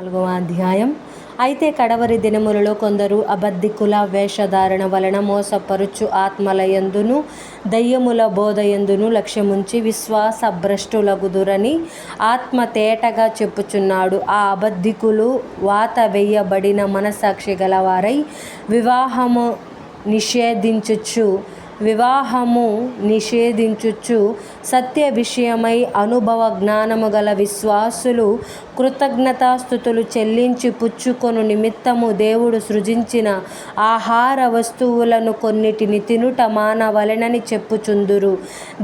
4వ అధ్యాయం. అయితే కడవరి దినములలో కొందరు అబద్ధికుల వేషధారణ వలన మోసపరుచు ఆత్మలయందును దయ్యముల బోధయందును లక్ష్యముంచి విశ్వాసభ్రష్టులగుదురని ఆత్మ తేటగా చెప్పుచున్నాడు. ఆ అబద్ధికులు వాత వేయబడిన మనస్సాక్షి గలవారై వివాహము నిషేధించుచు సత్య విషయమై అనుభవ జ్ఞానము గల విశ్వాసులు కృతజ్ఞతాస్తుతులు చెల్లించి పుచ్చుకొను నిమిత్తము దేవుడు సృజించిన ఆహార వస్తువులను కొన్నిటిని తినుట మానవలెనని చెప్పుచుందురు.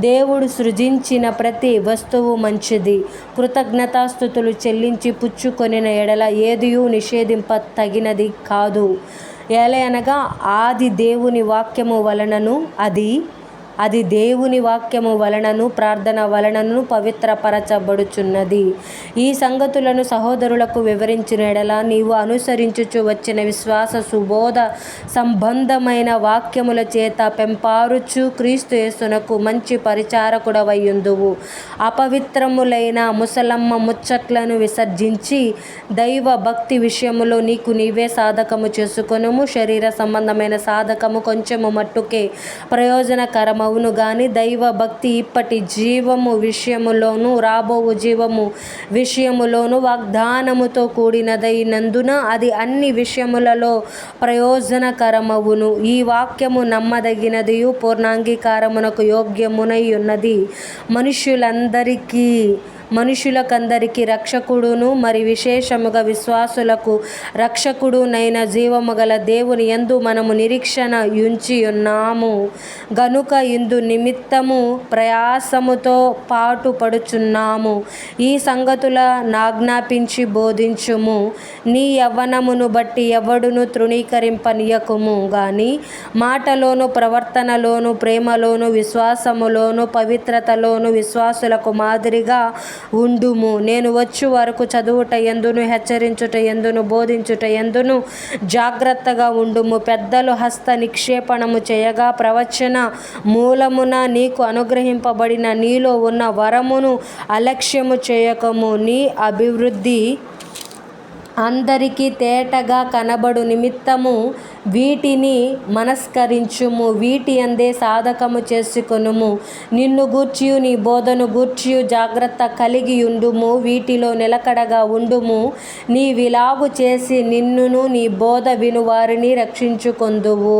దేవుడు సృజించిన ప్రతి వస్తువు మంచిది. కృతజ్ఞతాస్తుతులు చెల్లించి పుచ్చుకొనిన ఎడల ఏదియూ నిషేధింప తగినది కాదు. ఏలయనగా అది దేవుని వాక్యము వలనను ప్రార్థన వలనను పవిత్రపరచబడుచున్నది. ఈ సంగతులను సహోదరులకు వివరించిన ఎడల నీవు అనుసరించుచు వచ్చిన విశ్వాస సుబోధ సంబంధమైన వాక్యముల చేత పెంపారుచు క్రీస్తు యేసునకు మంచి పరిచారకుడవైయుందువు. అపవిత్రములైన ముసలమ్మ ముచ్చట్లను విసర్జించి దైవ భక్తి విషయములో నీకు నీవే సాధకము చేసుకొనుము. శరీర సంబంధమైన సాధకము కొంచెము మట్టుకే ప్రయోజనకరమవును గాని దైవ భక్తి ఇప్పటి జీవము విషయములోను రాబోవు జీవము విషయములోను వాగ్దానముతో కూడినదైనందున అది అన్ని విషయములలో ప్రయోజనకరమవును. ఈ వాక్యము నమ్మదగినదియు పూర్ణాంగీకారమునకు యోగ్యమునై ఉన్నది. మనుషులకందరికి రక్షకుడును మరి విశేషముగా విశ్వాసులకు రక్షకుడునైన జీవము గల దేవుని యందు మనము నిరీక్షణ యుంచియున్నాము గనుక ఇందు నిమిత్తము ప్రయాసముతో పాటుపడుచున్నాము. ఈ సంగతుల నాజ్ఞాపించి బోధించుము. నీ యవ్వనమును బట్టి ఎవడును తృణీకరింపనీయకుము గాని మాటలోను ప్రవర్తనలోను ప్రేమలోను విశ్వాసములోను పవిత్రతలోను విశ్వాసులకు మాదిరిగా ఉండుము. నేను వచ్చు వరకు చదువుట యందును హెచ్చరించుట యందును బోధించుట యందును జాగ్రత్తగా ఉండుము. పెద్దలు హస్త నిక్షేపణము చేయగా ప్రవచన మూలమున నీకు అనుగ్రహింపబడిన నీలో ఉన్న వరమును అలక్ష్యము చేయకము. నీ అభివృద్ధి అందరికీ తేటగా కనబడు నిమిత్తము వీటిని మనస్కరించుము. వీటి అందే సాధకము చేసుకొనుము. నిన్ను గూర్చియు నీ బోధను గూర్చియు జాగ్రత్త కలిగి ఉండుము. వీటిలో నిలకడగా ఉండుము. నీవిలాగు చేసి నిన్నును నీ బోధ విను వారిని రక్షించుకొందువు.